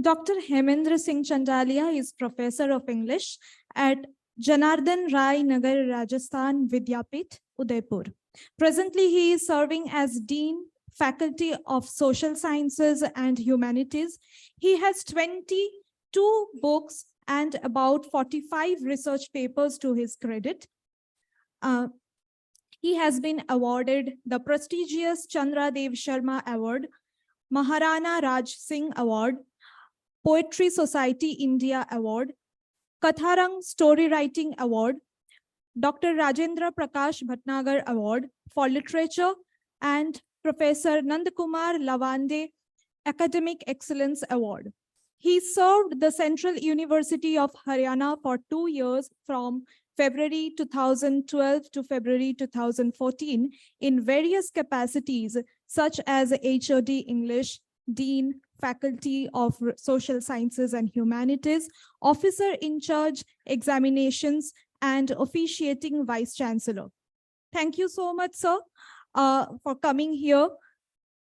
Dr. Hemendra Singh Chandalia is Professor of English at Janardhan Rai Nagar Rajasthan Vidyapith, Udaipur. Presently, he is serving as Dean, Faculty of Social Sciences and Humanities. He has 22 books and about 45 research papers to his credit. He has been awarded the prestigious Chandra Dev Sharma Award, Maharana Raj Singh Award, Poetry Society India Award, Katharang Story Writing Award, Dr. Rajendra Prakash Bhatnagar Award for Literature, and Professor Nandakumar Lavande Academic Excellence Award. He served the Central University of Haryana for 2 years from February 2012 to February 2014 in various capacities such as HOD English, Dean, Faculty of Social Sciences and Humanities, Officer in Charge Examinations, and Officiating Vice Chancellor. Thank you so much, sir, for coming here.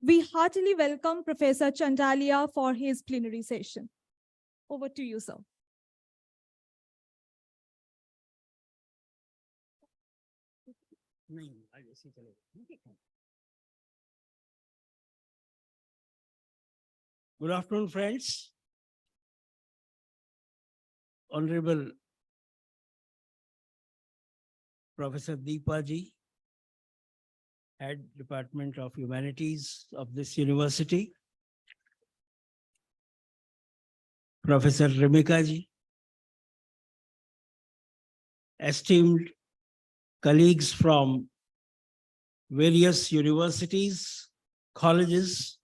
We heartily welcome Professor Chandalia for his plenary session. Over to you, sir. Good afternoon, friends. Honorable Professor Deepa ji, Head Department of Humanities of this university. Professor Ramika ji, esteemed colleagues from various universities, colleges,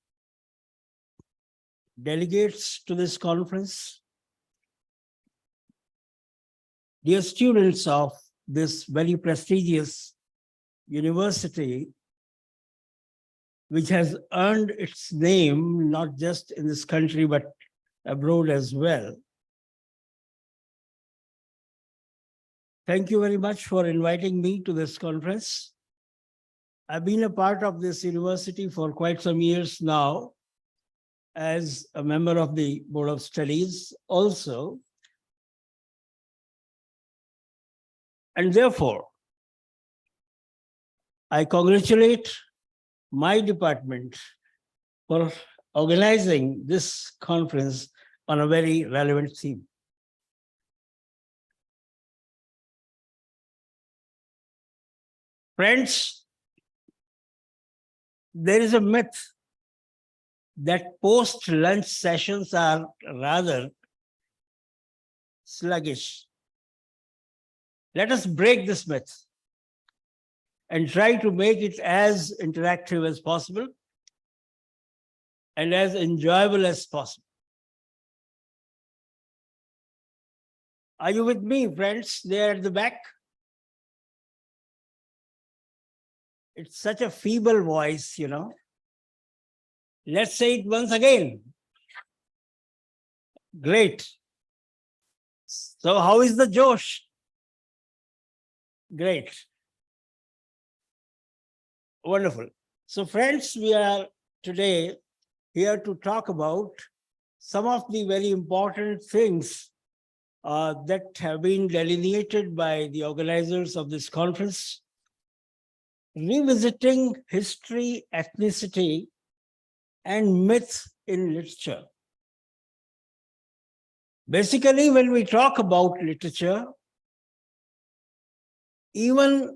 delegates to this conference, dear students of this very prestigious university, which has earned its name not just in this country but abroad as well. Thank you very much for inviting me to this conference. I've been a part of this university for quite some years now, as a member of the Board of Studies also. And therefore, I congratulate my department for organizing this conference on a very relevant theme. Friends, there is a myth that post-lunch sessions are rather sluggish. Let us break this myth and try to make it as interactive as possible and as enjoyable as possible. Are you with me, friends, there at the back? It's such a feeble voice, you know. Let's say it once again. Great. So how is the Josh? Great. Wonderful. So friends, we are today here to talk about some of the very important things that have been delineated by the organizers of this conference. Revisiting history, ethnicity, and myth in literature. Basically, when we talk about literature, even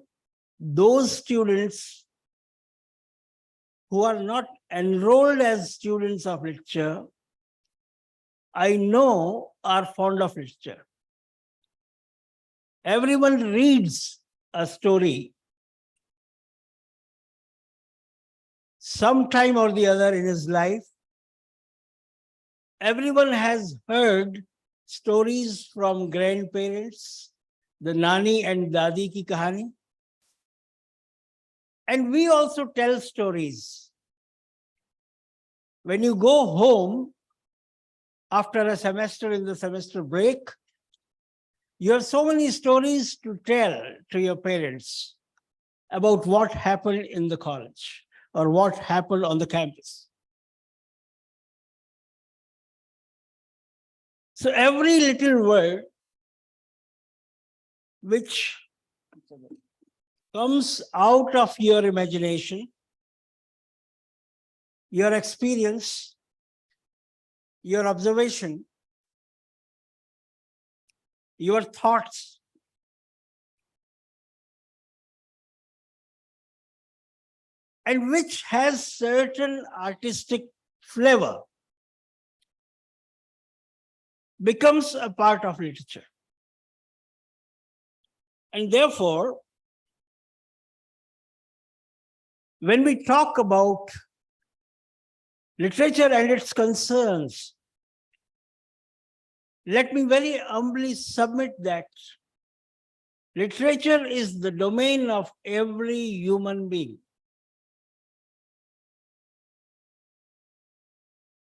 those students who are not enrolled as students of literature, I know are fond of literature. Everyone reads a story sometime or the other in his life. Everyone has heard stories from grandparents, the Nani and Dadi ki kahani. And we also tell stories. When you go home after a semester in the semester break, you have so many stories to tell to your parents about what happened in the college or what happened on the campus. So every little word which comes out of your imagination, your experience, your observation, your thoughts, and which has certain artistic flavor, becomes a part of literature. And therefore, when we talk about literature and its concerns, let me very humbly submit that literature is the domain of every human being.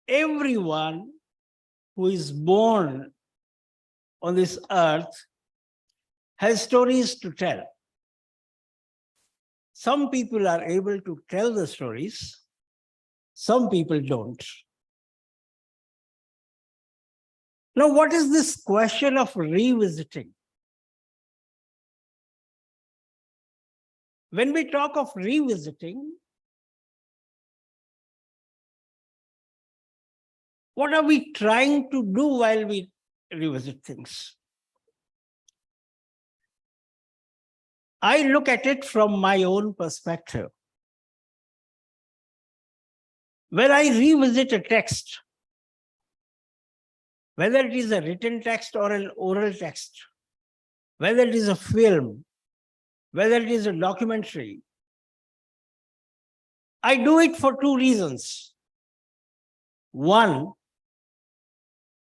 Everyone who is born on this earth has stories to tell. Some people are able to tell the stories, some people don't. Now, what is this question of revisiting? When we talk of revisiting, what are we trying to do while we revisit things? I look at it from my own perspective. When I revisit a text, whether it is a written text or an oral text, whether it is a film, whether it is a documentary, I do it for two reasons. One,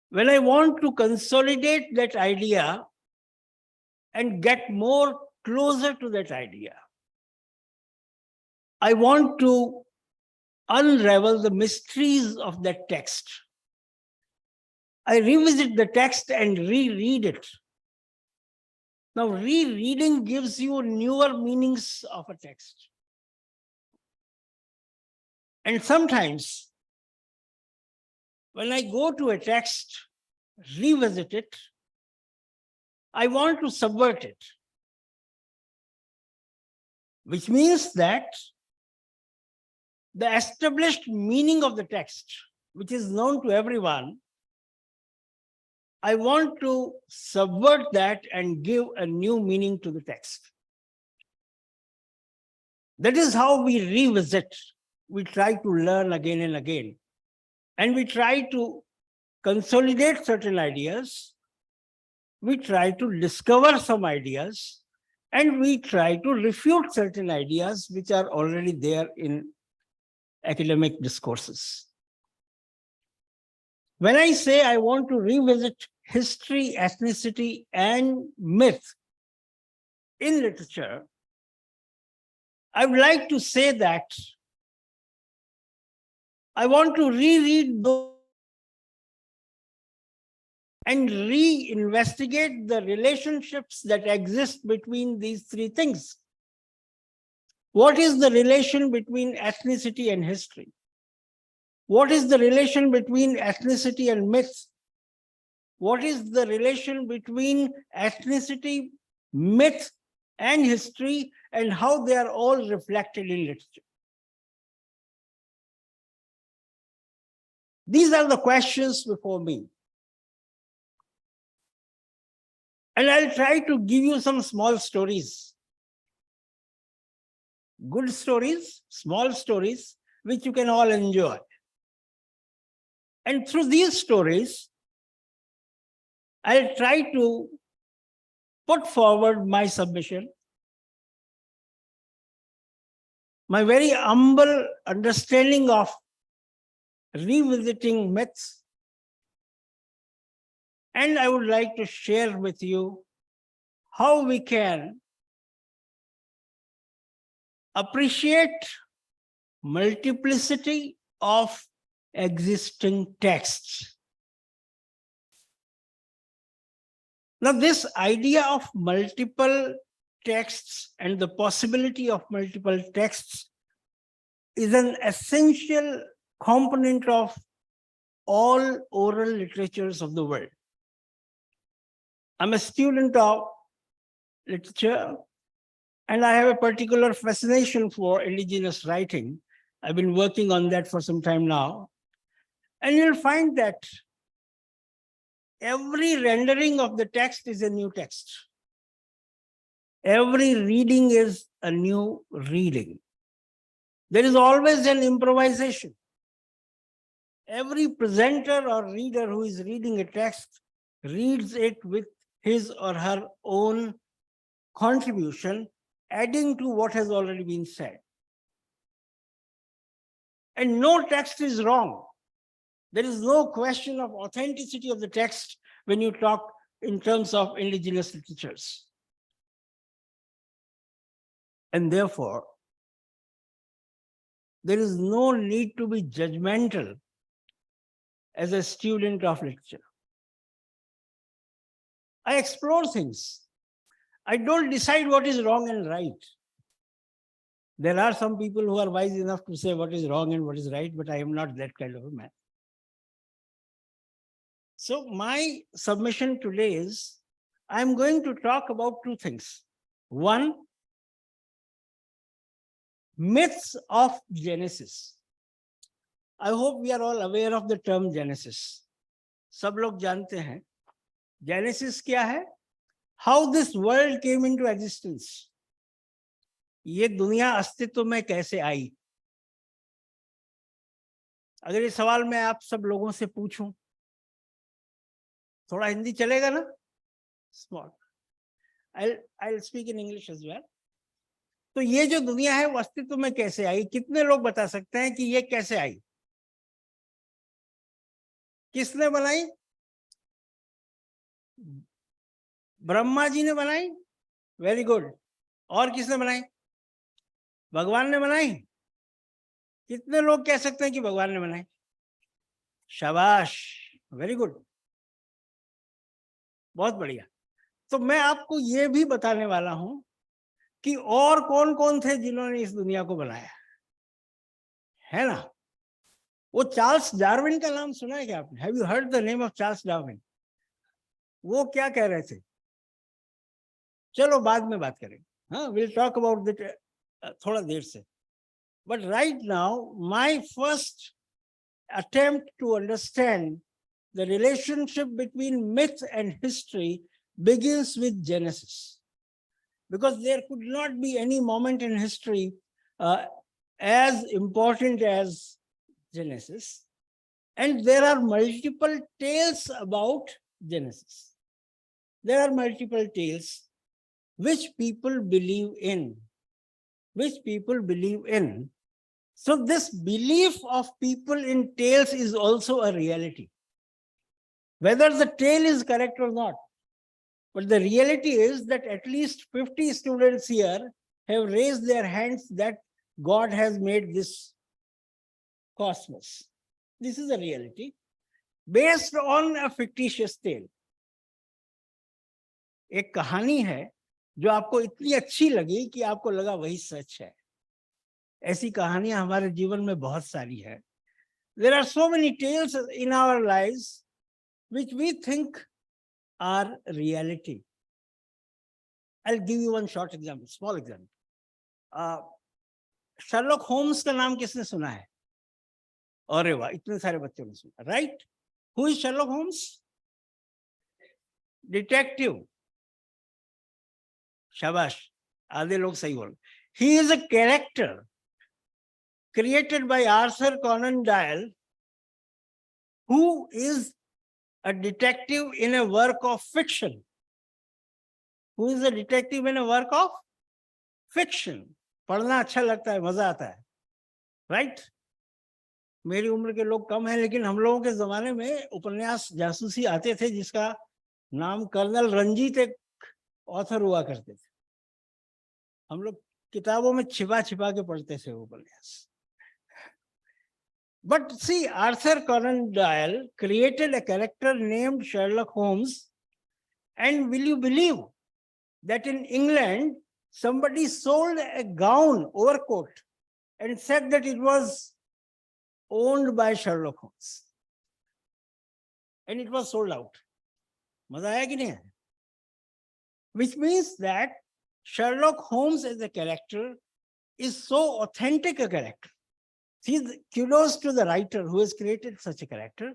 when I want to consolidate that idea and get more closer to that idea, I want to unravel the mysteries of that text. I revisit the text and reread it. Now, rereading gives you newer meanings of a text. And sometimes, when I go to a text, revisit it, I want to subvert it. which means that the established meaning of the text, which is known to everyone, I want to subvert that and give a new meaning to the text. That is how we revisit. We try to learn again and again. And we try to consolidate certain ideas. We try to discover some ideas. And we try to refute certain ideas which are already there in academic discourses. When I say I want to revisit history, ethnicity, and myth in literature, I would like to say that I want to reread those and reinvestigate the relationships that exist between these three things. What is the relation between ethnicity and history? What is the relation between ethnicity and myth? What is the relation between ethnicity, myth, and history, and how they are all reflected in literature? These are the questions before me. And I'll try to give you some small stories. Good stories, small stories, which you can all enjoy. And through these stories, I'll try to put forward my submission, my very humble understanding of revisiting myths. And I would like to share with you how we can appreciate multiplicity of existing texts. Now, this idea of multiple texts and the possibility of multiple texts is an essential component of all oral literatures of the world. I'm a student of literature, and I have a particular fascination for indigenous writing. I've been working on that for some time now. And you'll find that every rendering of the text is a new text. Every reading is a new reading. There is always an improvisation. Every presenter or reader who is reading a text reads it with his or her own contribution, adding to what has already been said. And no text is wrong. There is no question of authenticity of the text when you talk in terms of indigenous literatures. And therefore, there is no need to be judgmental as a student of literature. I explore things. I don't decide what is wrong and right. There are some people who are wise enough to say what is wrong and what is right, but I am not that kind of a man. So my submission today is, I'm going to talk about two things. One, myths of Genesis. I hope we are all aware of the term Genesis. सब लोग जानते हैं Genesis क्या है? How this world came into existence. ये दुनिया अस्तित्व में कैसे आई? अगर ये सवाल मैं आप सब लोगों से पूछूं, थोड़ा हिंदी चलेगा ना? Small. I'll speak in English as well. तो ये जो दुनिया है वो अस्तित्व में कैसे आई? कितने लोग बता सकते हैं कि ये कैसे आई? किसने बनाई? ब्रह्मा जी ने बनाई? Very good. और किसने बनाई? भगवान ने बनाई? कितने लोग कह सकते हैं कि भगवान ने बनाई? शाबाश, वेरी गुड, बहुत बढ़िया. तो मैं आपको ये भी बताने वाला हूं कि और कौन कौन थे जिन्होंने इस दुनिया को बनाया, है ना? वो चार्ल्स डार्विन का नाम सुना है क्या आपने? Have you heard the name of Charles Darwin? वो क्या कह रहे थे? चलो बाद में बात करेंगे. हाँ, विल टॉक अबाउट दैट थोड़ा देर से. But right now, my first attempt to understand the relationship between myth and history begins with Genesis. Because there could not be any moment in history as important as Genesis. And there are multiple tales about Genesis. There are multiple tales which people believe in. So this belief of people in tales is also a reality. Whether the tale is correct or not. But the reality is that at least 50 students here have raised their hands that God has made this cosmos. This is a reality based on a fictitious tale. एक कहानी है जो आपको इतनी अच्छी लगी कि आपको लगा वही सच है. ऐसी कहानियां हमारे जीवन में बहुत सारी है. There are so many tales in our lives which we think are reality. I'll give you one short example, small example. Sherlock Holmes का नाम किसने सुना है? अरे वाह, इतने सारे बच्चों ने सुना. Right? Who is Sherlock Holmes? Detective. शाबाश, आधे लोग सही बोल. He is a character created by Arthur Conan Doyle, who is a detective in a work of fiction. Who is a detective in a work of fiction? पढ़ना अच्छा लगता है, मजा आता है. Right? मेरी उम्र के लोग कम हैं, लेकिन हम लोगों के जमाने में उपन्यास जासूसी आते थे जिसका नाम कर्नल रंजीत एक ऑथर हुआ करते थे. हम लोग किताबों में छिपा छिपा के पढ़ते थे उपन्यास. But see, Arthur Conan Doyle created a character named Sherlock Holmes, and will you believe that in England somebody sold a gown, overcoat, and said that it was owned by Sherlock Holmes, and it was sold out. मजा आया कि नहीं है? Which means that Sherlock Holmes as a character is so authentic a character. See, kudos to the writer who has created such a character,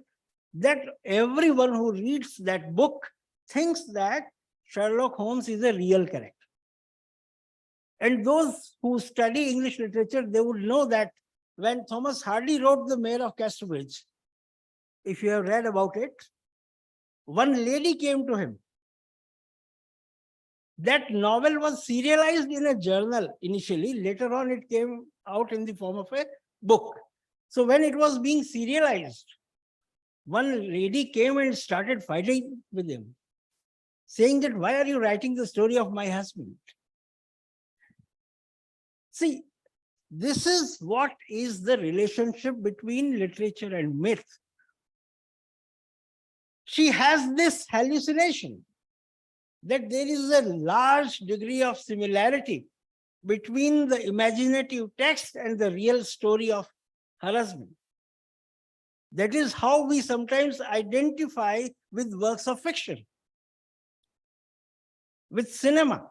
that everyone who reads that book thinks that Sherlock Holmes is a real character. And those who study English literature, they would know that when Thomas Hardy wrote The Mayor of Casterbridge, if you have read about it, one lady came to him. That novel was serialized in a journal initially. Later on, it came out in the form of a book. So when it was being serialized, one lady came and started fighting with him, saying that, why are you writing the story of my husband? See, this is what is the relationship between literature and myth. She has this hallucination that there is a large degree of similarity between the imaginative text and the real story of her husband. That is how we sometimes identify with works of fiction, with cinema.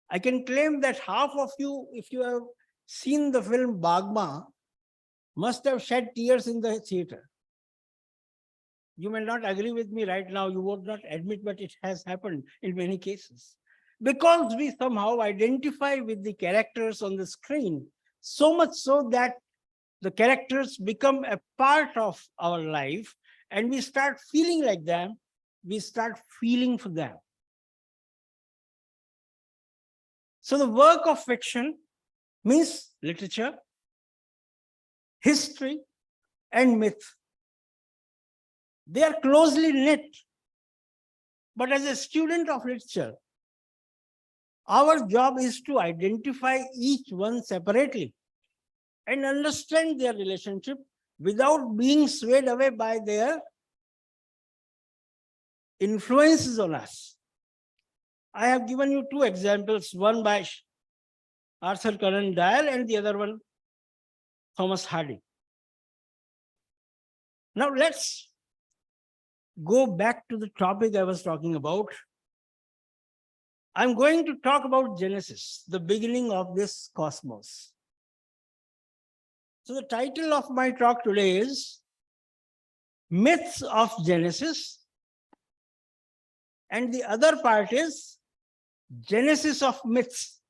I can claim that half of you, if you have seen the film Bagma, must have shed tears in the theater. You may not agree with me right now, you would not admit, but it has happened in many cases. Because we somehow identify with the characters on the screen, so much so that the characters become a part of our life, and we start feeling like them, we start feeling for them. So the work of fiction means literature, history, and myth. They are closely knit. But as a student of literature, our job is to identify each one separately and understand their relationship without being swayed away by their influences on us. I have given you two examples, one by Arthur Conan Doyle and the other one, Thomas Hardy. Now let's go back to the topic I was talking about. I'm going to talk about Genesis, the beginning of this cosmos. So the title of my talk today is Myths of Genesis, and the other part is Genesis of myths.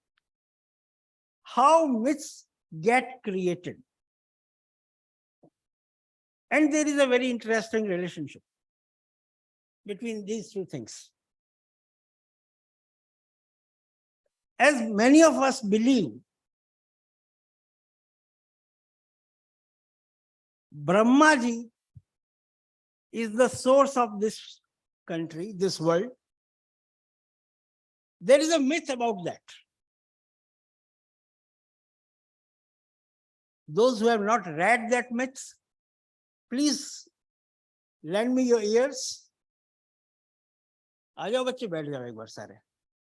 How myths get created. And there is a very interesting relationship between these two things. As many of us believe, Brahmaji is the source of this country, this world. There is a myth about that. Those who have not read that myth, please lend me your ears. आ जाओ बच्चे, बैठ जाओ एक बार सारे,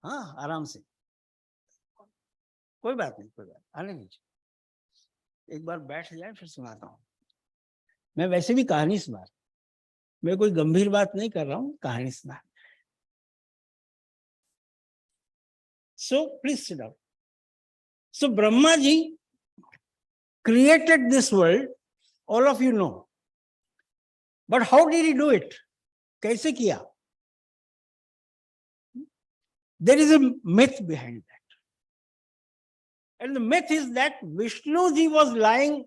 हाँ आराम से, कोई बात नहीं, कोई बात आने दीजिए, एक बार बैठ जाए फिर सुनाता हूँ। मैं वैसे भी कहानी सुना, मैं कोई गंभीर बात नहीं कर रहा हूँ, कहानी सुना। So please sit down. So Brahma ji created this world, all of you know. But how did he do it? कैसे किया? There is a myth behind that. And the myth is that Vishnu ji was lying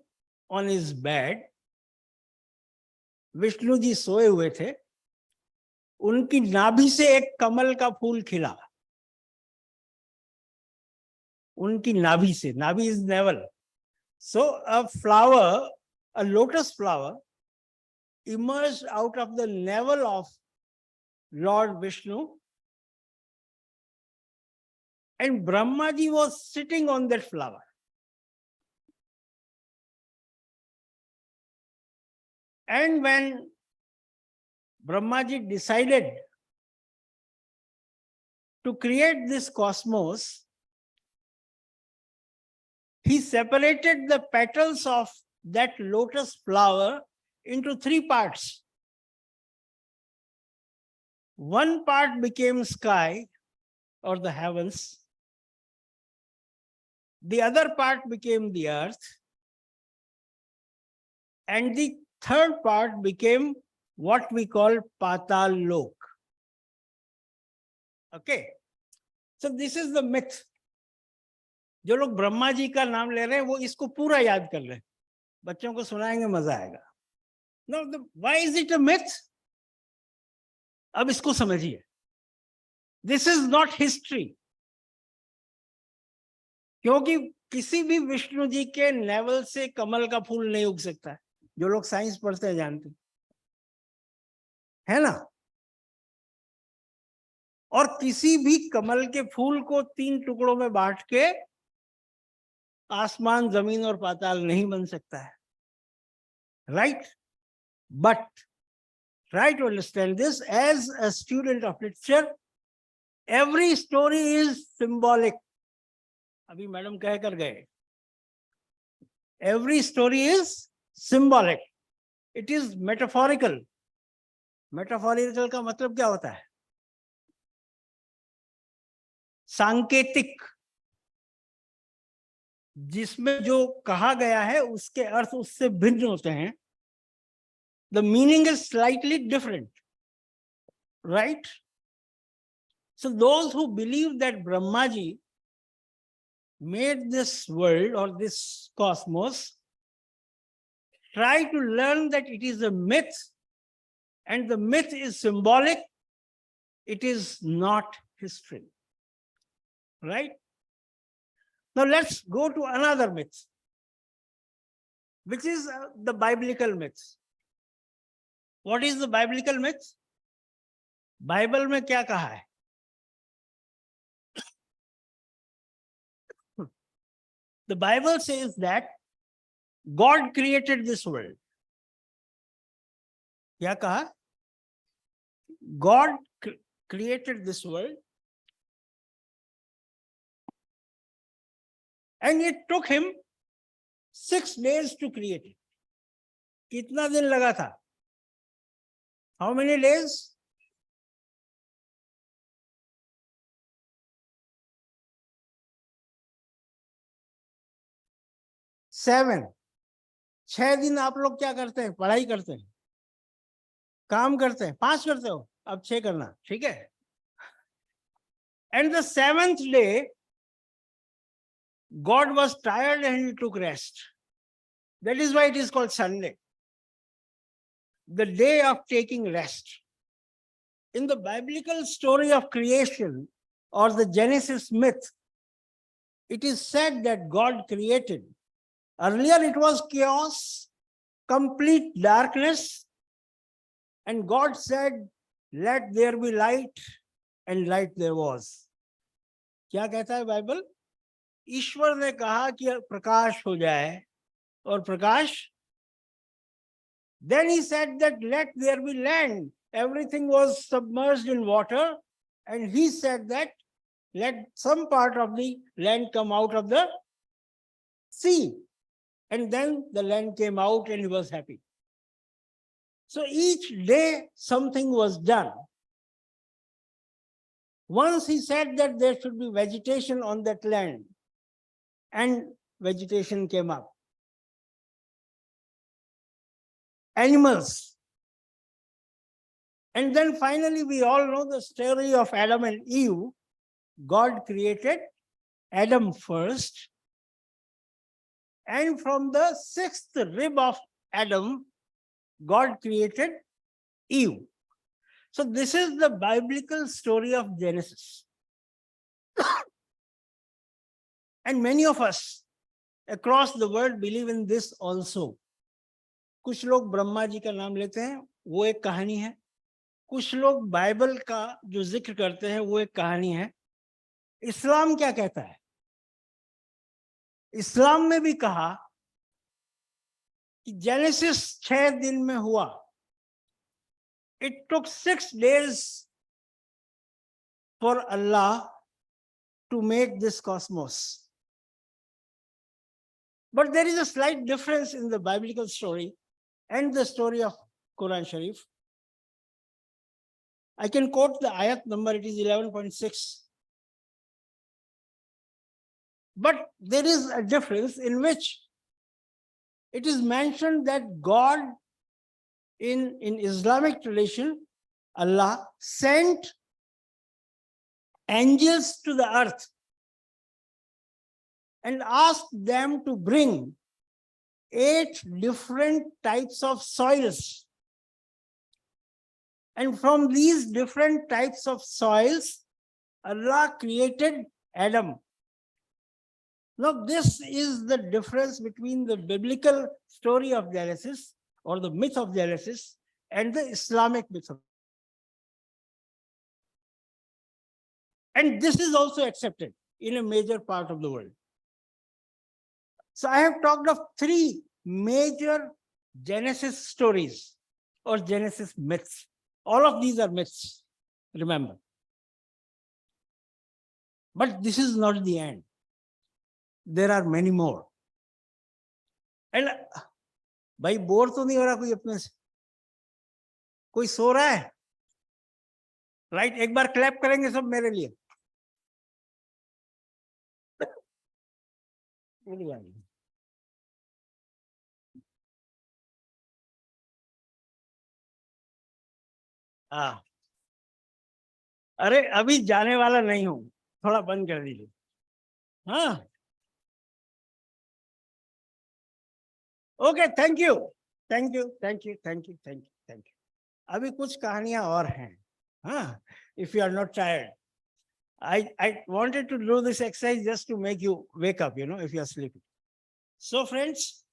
on his bed. Vishnu ji सोए हुए थे, उनकी नाभि से एक कमल का फूल खिला, उनकी नाभि से, नाभि is navel. So a flower, a lotus flower emerged out of the navel of Lord Vishnu, and Brahma ji was sitting on that flower. And when Brahma ji decided to create this cosmos, he separated the petals of that lotus flower into three parts. One part became sky or the heavens. The other part became the earth. And the third part became what we call Patal Lok. Okay. So this is the myth. जो लोग ब्रह्मा जी का नाम ले रहे हैं वो इसको पूरा याद कर रहे हैं, बच्चों को सुनाएंगे मजा आएगा. Now, why is it a myth? अब इसको समझिए. This is not history. क्योंकि किसी भी विष्णु जी के नेवल से कमल का फूल नहीं उग सकता है. जो लोग साइंस पढ़ते हैं जानते है ना. और किसी भी कमल के फूल को 3 टुकड़ों में बांट के आसमान, जमीन और पाताल नहीं बन सकता है. Right? But try to understand this as a student of literature. Every story is symbolic. अभी मैडम कह कर गए. Every story is symbolic. It is metaphorical. Metaphorical का मतलब क्या होता है? सांकेतिक. जिसमें जो कहा गया है उसके अर्थ उससे भिन्न होते हैं. The meaning is slightly different, right? So those who believe that Brahma ji made this world or this cosmos try to learn that it is a myth, and the myth is symbolic. It is not history, right? Now let's go to another myth, which is the biblical myth. What is the biblical myth? Bible में क्या कहा है? The Bible says that God created this world. क्या कहा? God created this world, and it took him 6 days to create it. कितना दिन लगा था? How many days? 7, 6 दिन आप लोग क्या करते हैं? पढ़ाई करते हैं, काम करते हैं। 5 करते हो, अब 6 करना, ठीक है? And the 7th day, God was tired and he took rest. That is why it is called Sunday, the day of taking rest. In the biblical story of creation or the Genesis myth, it is said that God created. Earlier it was chaos, complete darkness, and God said, "Let there be light," and light there was. क्या कहता है Bible? ईश्वर ने कहा कि प्रकाश हो जाए, और प्रकाश. Then he said that let there be land. Everything was submerged in water, and he said that let some part of the land come out of the sea. And then the land came out and he was happy. So each day something was done. Once he said that there should be vegetation on that land, and vegetation came up. Animals. And then finally we all know the story of Adam and Eve. God created Adam first, and from the 6th rib of Adam, God created Eve. So this is the biblical story of Genesis. And many of us across the world believe in this also. कुछ लोग ब्रह्मा जी का नाम लेते हैं, वो एक कहानी है. कुछ लोग बाइबल का जो जिक्र करते हैं वो एक कहानी है. इस्लाम क्या कहता है? इस्लाम में भी कहा कि जेनेसिस 6 दिन में हुआ. It took 6 days for Allah to make this cosmos. But there is a slight difference in the biblical story and the story of Quran Sharif. I can quote the ayat number, it is 11.6. But there is a difference in which it is mentioned that God, in Islamic tradition, Allah sent angels to the earth and asked them to bring 8 different types of soils. And from these different types of soils, Allah created Adam. Now, this is the difference between the biblical story of Genesis or the myth of Genesis and the Islamic myth. And this is also accepted in a major part of the world. So I have talked of 3 major Genesis stories or Genesis myths. All of these are myths, remember. But this is not the end. There are many more. And भाई bore तो नहीं हो रहा कोई अपने से? कोई सो रहा है? राइट, एक बार क्लैप करेंगे सब मेरे लिए. हाँ, अरे अभी जाने वाला नहीं हूं, थोड़ा बंद कर दीजिए. हाँ, okay, thank you, thank you, thank you, thank you, thank you, thank you. अभी कुछ कहानियां और हैं. हाँ, if you are not tired, I wanted to do this exercise just to make you wake up, if you are sleeping. So friends,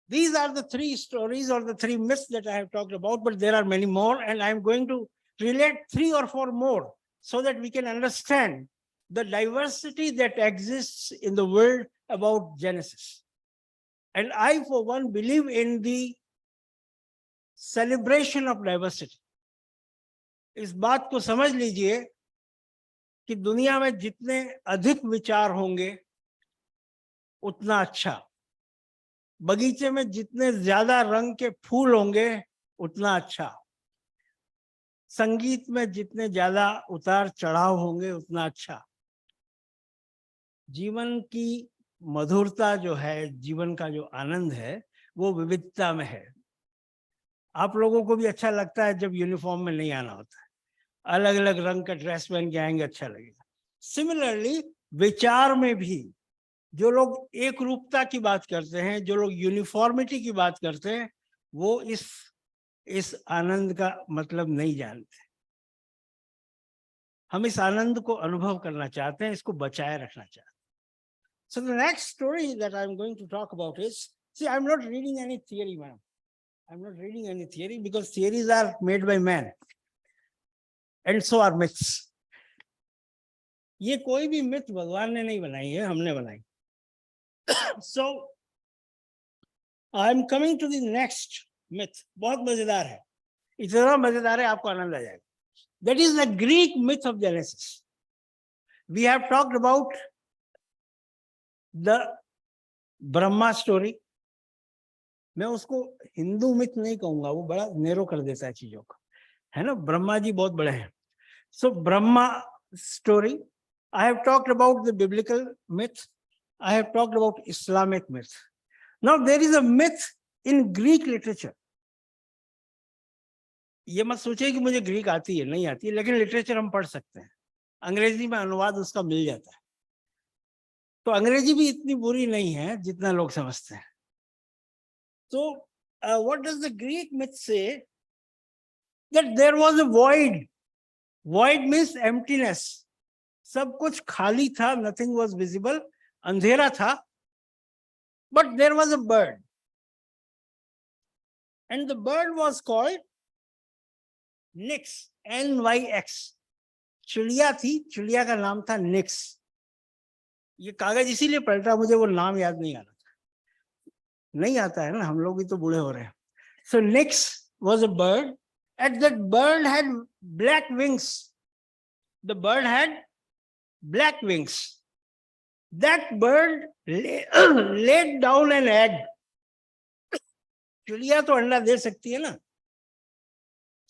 these are the 3 stories or the 3 myths that I have talked about, but there are many more, and I'm going to relate 3 or 4 more so that we can understand the diversity that exists in the world about Genesis. And I, for one, believe in the celebration of diversity. इस बात को समझ लीजिए कि दुनिया में जितने अधिक विचार होंगे उतना अच्छा, बगीचे में जितने ज्यादा रंग के फूल होंगे उतना अच्छा, संगीत में जितने ज्यादा उतार चढ़ाव होंगे उतना अच्छा, जीवन की मधुरता जो है, जीवन का जो आनंद है, वो विविधता में है। आप लोगों को भी अच्छा लगता है जब यूनिफॉर्म में नहीं आना होता है, अलग अलग रंग का ड्रेस पहन के आएंगे, अच्छा लगेगा। सिमिलरली विचार में भी जो लोग एक रूपता की बात करते हैं, जो लोग यूनिफॉर्मिटी की बात करते हैं, वो इस आनंद का मतलब नहीं जानते। हम इस आनंद को अनुभव करना चाहते हैं, इसको बचाए रखना चाहते हैं। So the next story that I'm going to talk about is, see, I'm not reading any theory, madam. I'm not reading any theory because theories are made by man and so are myths. ये कोई भी myth भगवान ने नहीं बनाई है, हमने बनाई। So I'm coming to the next myth. बहुत मजेदार है, इतना मजेदार है आपको आनंद आ जाएगा। That is the Greek myth of Genesis. We have talked about the Brahma story. मैं उसको हिंदू मिथ नहीं कहूंगा, वो बड़ा नेरो कर देता है चीजों को, है ना। ब्रह्मा जी बहुत बड़े हैं। So Brahma story, I have talked about the biblical myth, I have talked about Islamic myth. Now there is a myth in Greek literature. ये मत सोचिए कि मुझे ग्रीक आती है, नहीं आती है, लेकिन लिटरेचर हम पढ़ सकते हैं, अंग्रेजी में अनुवाद उसका मिल जाता है। तो अंग्रेजी भी इतनी बुरी नहीं है जितना लोग समझते हैं। So, what does the Greek myth say? That there was a void. Void means emptiness. सब कुछ खाली था, nothing was visible, अंधेरा था. But there was a bird. And the bird was called Nyx, N-Y-X. चिड़िया थी, चिड़िया का नाम था निक्स। ये कागज इसीलिए पलटा, मुझे वो नाम याद नहीं आ रहा था। नहीं आता है ना, हम लोग भी तो बूढ़े हो रहे हैं। So Nyx was a bird, and that bird had black wings. The bird had black wings. That bird laid down an egg. चिड़िया तो अंडा दे सकती है ना।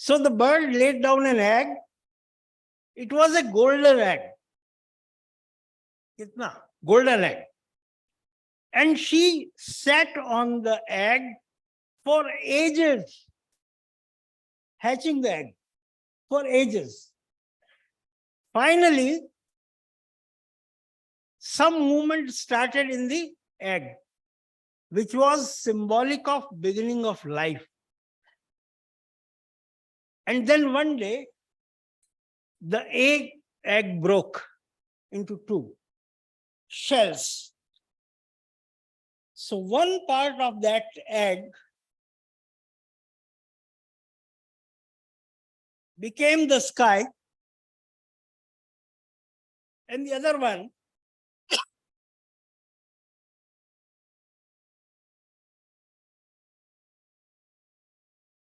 So the bird laid down an egg. It was a golden egg. कितना? Golden egg. And she sat on the egg for ages, hatching the egg for ages. Finally, some movement started in the egg, which was symbolic of beginning of life. And then one day, the egg broke into two shells. So one part of that egg became the sky, and the other one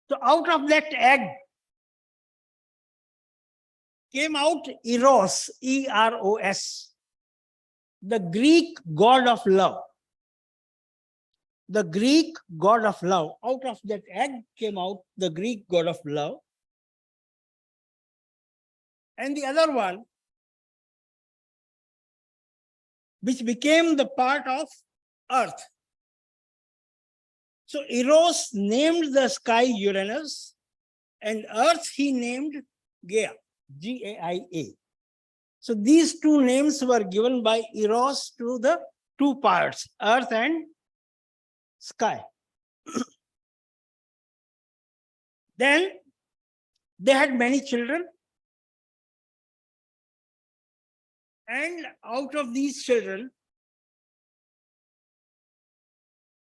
so out of that egg came out Eros, E-R-O-S, the Greek god of love. The Greek god of love. Out of that egg came out the Greek god of love. And the other one, which became the part of earth. So Eros named the sky Uranus, and earth he named Gaia, G-A-I-A. So these two names were given by Eros to the two parts, earth and sky. Then they had many children, and out of these children,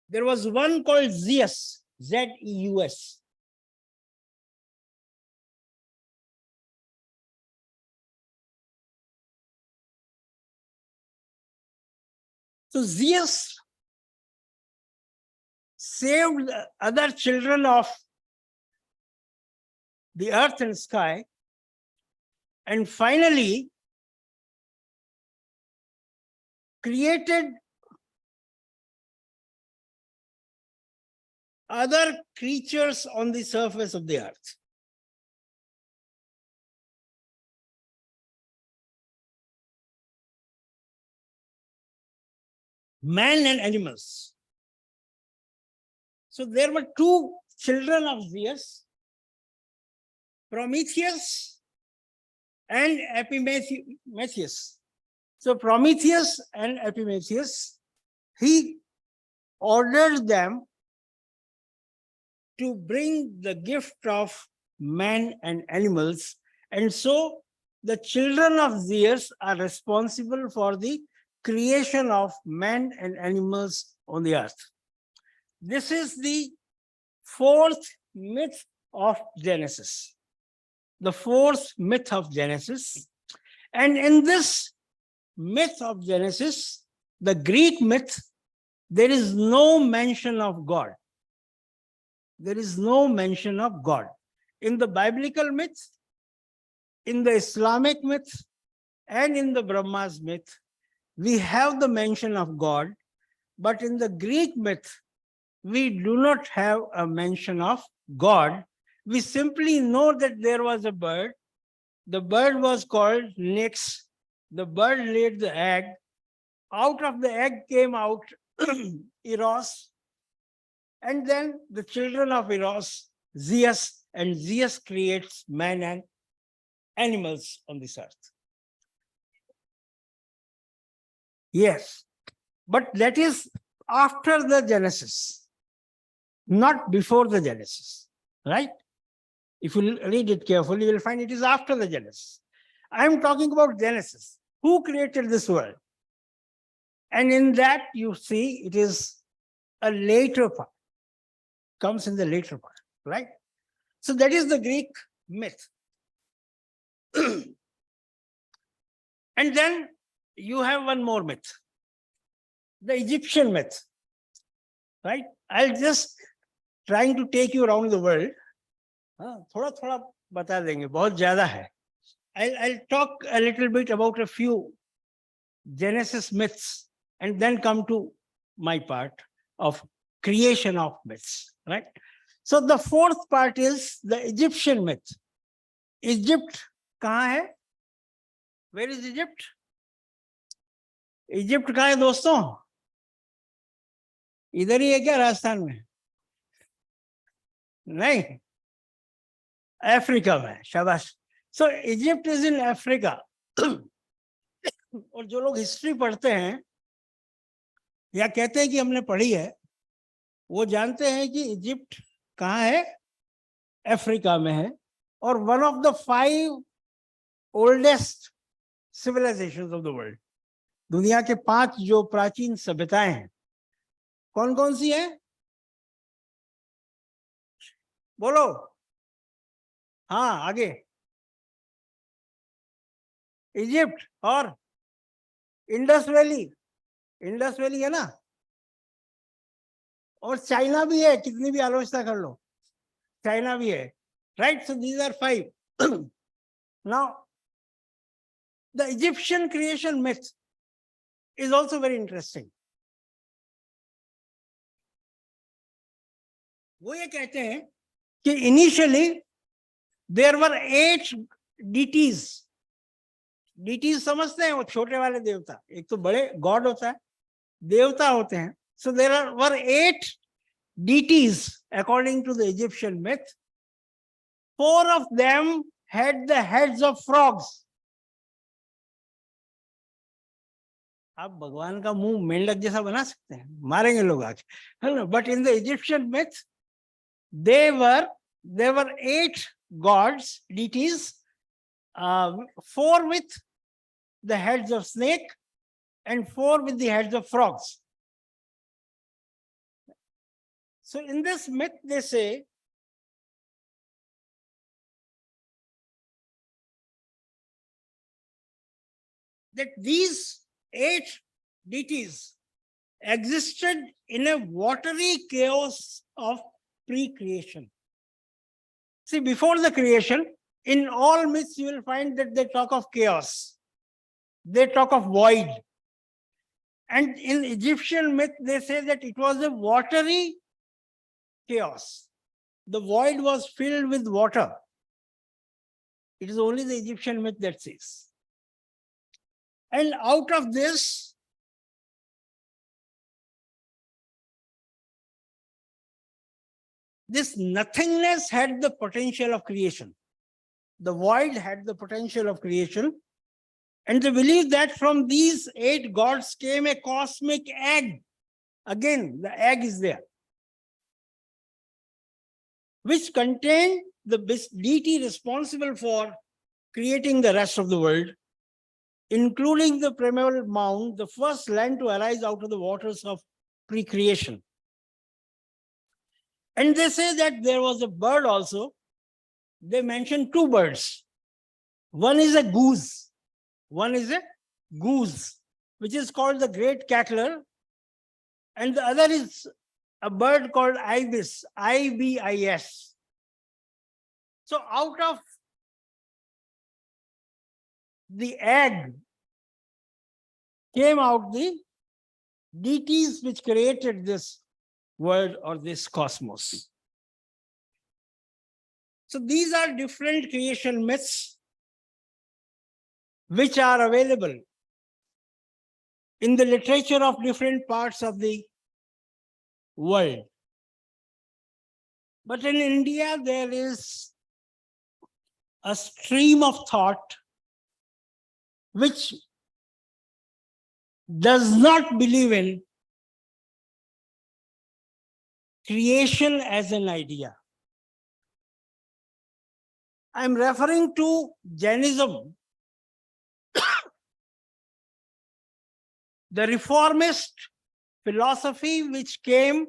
there was one called Zeus, Z-E-U-S. So Zeus saved the other children of the earth and sky, and finally created other creatures on the surface of the earth. man and animals. So there were two children of Zeus, Prometheus and Epimetheus. So Prometheus and Epimetheus, he ordered them to bring the gift of man and animals. And so the children of Zeus are responsible for the creation of man and animals on the earth. This is the fourth myth of Genesis. The fourth myth of Genesis. And in this myth of Genesis, the Greek myth, there is no mention of God. There is no mention of God. In the biblical myth, in the Islamic myth, and in the Brahma's myth, we have the mention of God, but in the Greek myth, we do not have a mention of God. We simply know that there was a bird. The bird was called Nix. The bird laid the egg. Out of the egg came out Eros. And then the children of Eros, Zeus, and Zeus creates man and animals on this earth. Yes, but that is after the Genesis, not before the Genesis, right? If you read it carefully, you will find it is after the Genesis. I am talking about Genesis. Who created this world? And in that, you see, it is a later part, comes in the later part, right? So that is the Greek myth. And then you have one more myth, the Egyptian myth, right? I'll just trying to take you around the world. थोड़ा थोड़ा बता देंगे, बहुत ज़्यादा है. I'll talk a little bit about a few Genesis myths and then come to my part of creation of myths, right? So the fourth part is the Egyptian myth. Egypt कहाँ है? Where is Egypt? Egypt कहाँ है दोस्तों? इधर ही है क्या राजस्थान में? नहीं, अफ्रीका में. शाबाश. So Egypt is in Africa. और जो लोग हिस्ट्री पढ़ते हैं या कहते हैं कि हमने पढ़ी है, वो जानते हैं कि इजिप्ट कहाँ है? अफ्रीका में है. और one of the 5 oldest civilizations of the world, दुनिया के 5 जो प्राचीन सभ्यताएं हैं, कौन कौन सी है? बोलो. हाँ, आगे. इजिप्ट और इंडस वैली. इंडस वैली है ना, और चाइना भी है, कितनी भी आलोचना कर लो, चाइना भी है, right? So these are 5. Now the Egyptian creation myth is also very interesting. वो ये कहते हैं कि initially there were 8 deities. Deities समझते हैं? वो छोटे वाले देवता. एक तो बड़े गॉड होता है, देवता होते हैं. So there were 8 deities according to the Egyptian myth. 4 of them had the heads of frogs. आप भगवान का मुंह मेंढक जैसा बना सकते हैं, मारेंगे लोग आज. But in the Egyptian myth, there were 8 gods, deities, 4 with the heads of snake and 4 with the heads of frogs. So in this myth, they say that these 8 deities existed in a watery chaos of pre-creation. See, before the creation, in all myths, you will find that they talk of chaos. They talk of void. And in Egyptian myth, they say that it was a watery chaos. The void was filled with water. It is only the Egyptian myth that says. And out of this, this nothingness had the potential of creation. The void had the potential of creation. And they believe that from these 8 gods came a cosmic egg. Again, the egg is there, which contained the deity responsible for creating the rest of the world, including the primeval mound, the first land to arise out of the waters of pre-creation. And they say that there was a bird also. They mention 2 birds. One is a goose. One is a goose, which is called the great cackler. And the other is a bird called ibis, I-B-I-S. So out of the egg came out the deities which created this world or this cosmos. So these are different creation myths which are available in the literature of different parts of the world. But in India, there is a stream of thought which does not believe in creation as an idea. I'm referring to Jainism, the reformist philosophy which came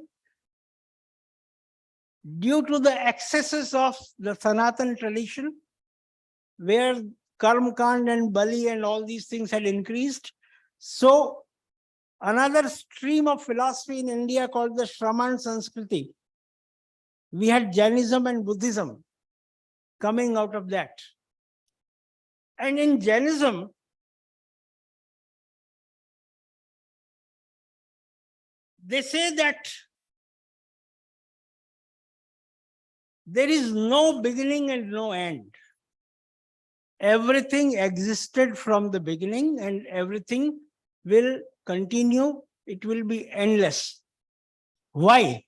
due to the excesses of the Sanatan tradition, where Karmakand and Bali and all these things had increased. So another stream of philosophy in India called the Shraman Sanskriti. We had Jainism and Buddhism coming out of that. And in Jainism, they say that there is no beginning and no end. Everything existed from the beginning and everything will continue. It will be endless. Why?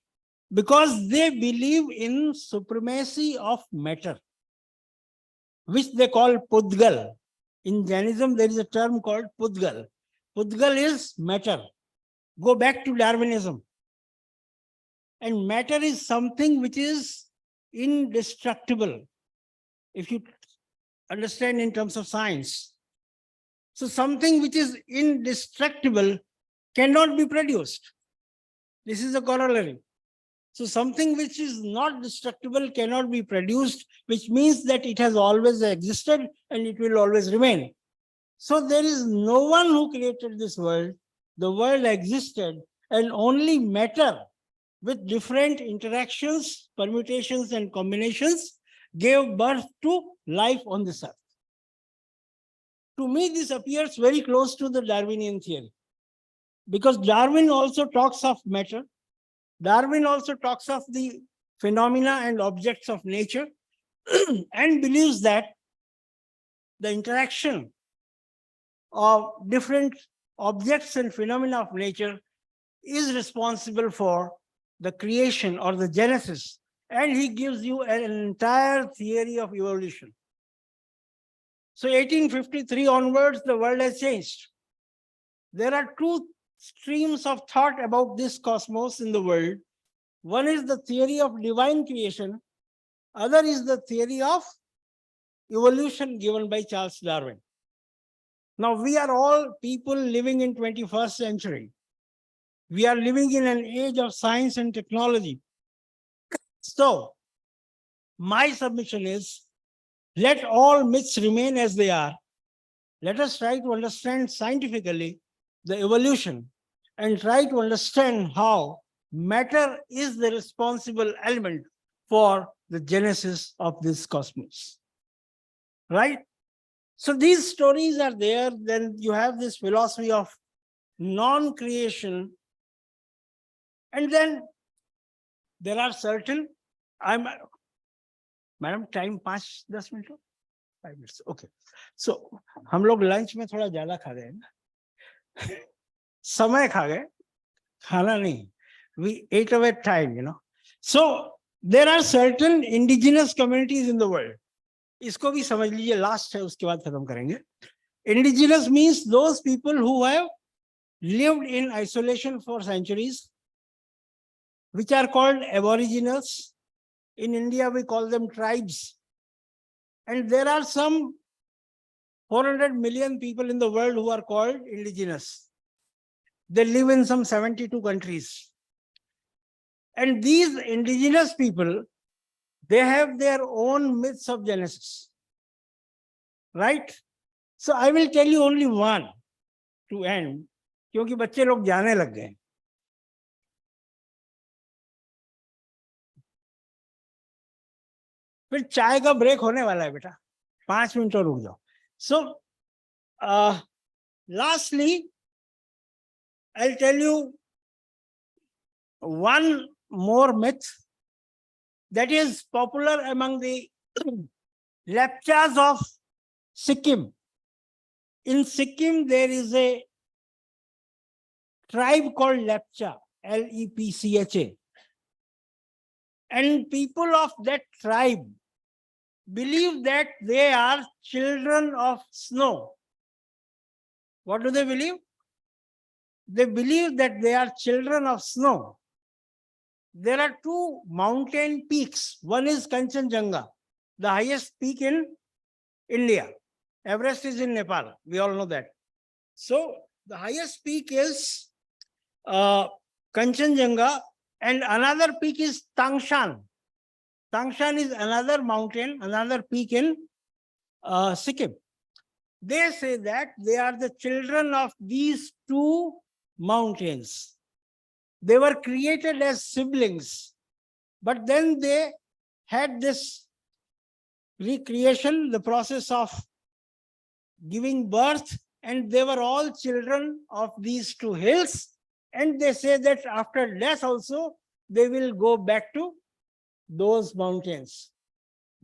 Because they believe in supremacy of matter, which they call Pudgal. In Jainism, there is a term called Pudgal. Pudgal is matter. Go back to Darwinism. And matter is something which is indestructible, if you understand in terms of science. So something which is indestructible cannot be produced. This is a corollary. So something which is not destructible cannot be produced, which means that it has always existed and it will always remain. So there is no one who created this world. The world existed, and only matter with different interactions, permutations, and combinations gave birth to life on this earth. To me, this appears very close to the Darwinian theory, because Darwin also talks of matter. Darwin also talks of the phenomena and objects of nature and believes that the interaction of different objects and phenomena of nature is responsible for the creation or the genesis. And he gives you an entire theory of evolution. So 1853 onwards, the world has changed. There are 2 streams of thought about this cosmos in the world. One is the theory of divine creation. Other is the theory of evolution given by Charles Darwin. Now, we are all people living in 21st century. We are living in an age of science and technology. So, my submission is, let all myths remain as they are. Let us try to understand scientifically the evolution and try to understand how matter is the responsible element for the genesis of this cosmos. Right? So these stories are there. Then you have this philosophy of non-creation. And then there are certain, Madam, time 5-10 minutes? 5 minutes, okay. So, हम लोग lunch में थोड़ा ज़्यादा खा गए ना, समय खा गए, खाना नहीं. We ate away time, you know. So There are certain indigenous communities in the world. इसको भी समझ लीजिए, लास्ट है, उसके बाद खत्म करेंगे. Indigenous means those people who have lived in isolation for centuries, which are called aboriginals. In India, we call them tribes. And there are some 400 million people in the world who are called indigenous. They live in some 72 countries. And these indigenous people, they have their own myths of Genesis. Right? So I will tell you only one to end, क्योंकि बच्चे लोग जाने लग गए. फिर चाय का break होने वाला है बेटा, 5 मिनट और रुक जाओ. So lastly, I'll tell you one more myth that is popular among the Lepchas of Sikkim. In Sikkim, there is a tribe called Lepcha, Lepcha. And people of that tribe believe that they are children of snow. What do they believe? They believe that they are children of snow. There are two mountain peaks. One is Kanchenjunga, the highest peak in India. Everest is in Nepal. We all know that. So the highest peak is Kanchenjunga, and another peak is Tangshan. Tangshan is another mountain, another peak in Sikkim. They say that they are the children of these two mountains. They were created as siblings, but then they had this recreation, the process of giving birth, and they were all children of these two hills. And they say that after death also, they will go back to those mountains.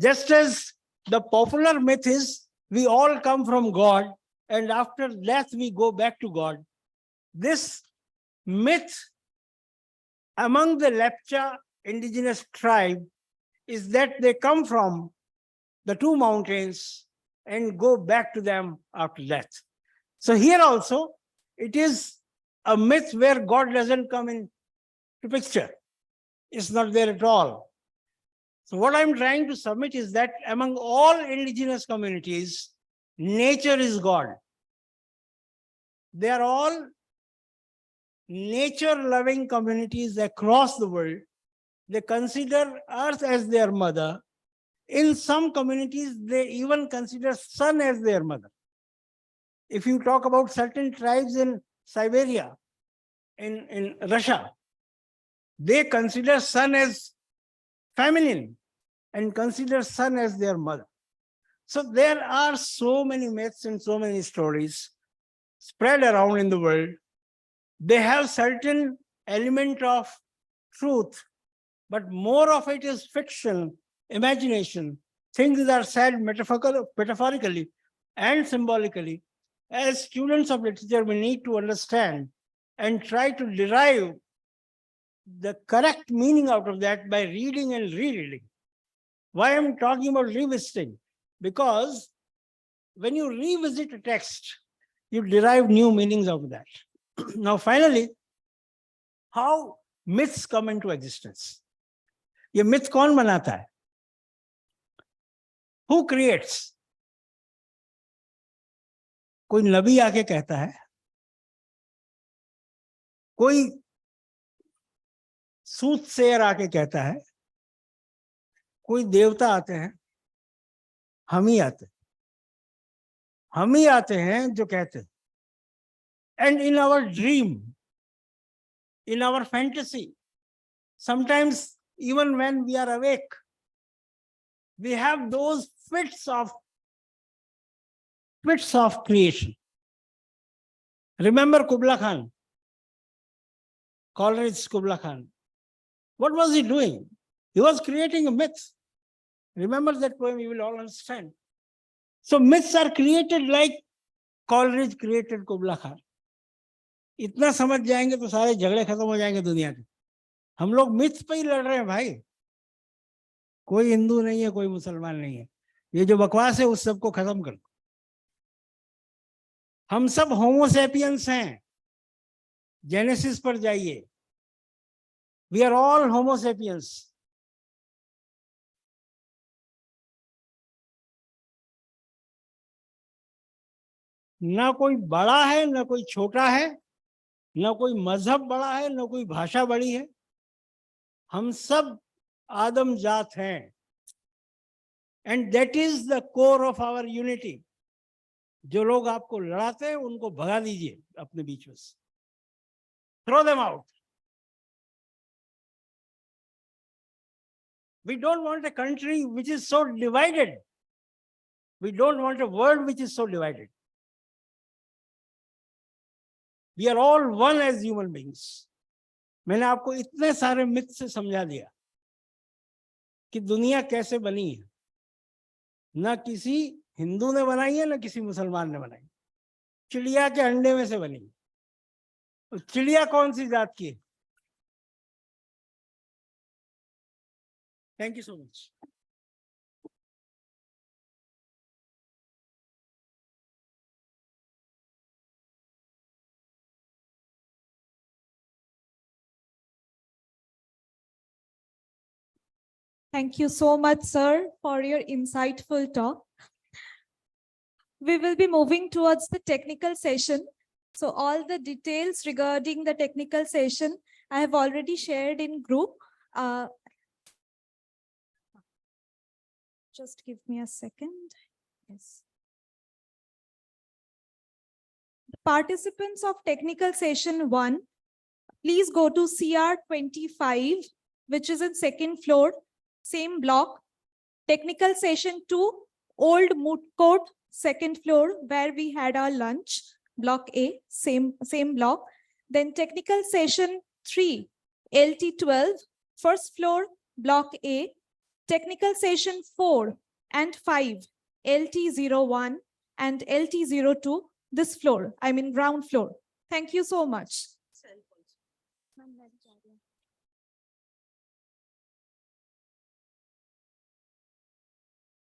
Just as the popular myth is, we all come from God, and after death we go back to God. This myth among the Lepcha indigenous tribe is that they come from the two mountains and go back to them after death. So here also, it is a myth where God doesn't come into picture. It's not there at all. So what I'm trying to submit is that among all indigenous communities, nature is God. They are all nature-loving communities across the world. They consider earth as their mother. In some communities, they even consider sun as their mother. If you talk about certain tribes in Siberia, in Russia, they consider sun as feminine and consider sun as their mother. So there are so many myths and so many stories spread around in the world. They have certain element of truth, but more of it is fiction, imagination. Things that are said metaphorically and symbolically. As students of literature, we need to understand and try to derive the correct meaning out of that by reading and rereading. Why I'm talking about revisiting? Because when you revisit a text, you derive new meanings out of that. Now, finally, how myths come into existence? ये myth कौन बनाता है? Who creates? कोई नबी आके कहता है, कोई सूतसेयर आके कहता है, कोई देवता आते हैं, हम ही आते हैं जो कहते हैं. And in our dream, in our fantasy, sometimes even when we are awake, we have those fits of creation. Remember Kublai Khan, Coleridge's Kublai Khan. What was he doing? He was creating a myth. Remember that poem, you will all understand. So myths are created like Coleridge created Kublai Khan. इतना समझ जाएंगे तो सारे झगड़े खत्म हो जाएंगे दुनिया के. हम लोग मिथ पे ही लड़ रहे हैं भाई. कोई हिंदू नहीं है, कोई मुसलमान नहीं है। ये जो बकवास है उस सबको खत्म कर दो। हम सब होमोसेपियंस हैं। जेनेसिस पर जाइए, वी आर ऑल होमोसेपियंस। ना कोई बड़ा है ना कोई छोटा है, ना कोई मजहब बड़ा है ना कोई भाषा बड़ी है। हम सब आदम जात हैं, and that is the core of our unity. जो लोग आपको लड़ाते हैं उनको भगा दीजिए अपने बीच में से, throw them out. We don't want a country which is so divided. We don't want a world which is so divided. We are all one as human beings. मैंने आपको इतने सारे मिथ से समझा दिया कि दुनिया कैसे बनी है। ना किसी हिंदू ने बनाई है ना किसी मुसलमान ने बनाई। चिड़िया के अंडे में से बनी। तो चिड़िया कौन सी जात की है? Thank you so much. Thank you so much, sir, for your insightful talk. We will be moving towards the technical session. So all the details regarding the technical session, I have already shared in group. Just give me a second. Yes. Participants of technical session 1, please go to CR25, which is in second floor, same block. Technical session 2, Old Moot Court, second floor, where we had our lunch, block A, same block. Then technical session 3, LT12, first floor, block A. Technical session 4 and 5, LT01 and LT02, this floor, I mean ground floor. Thank you so much.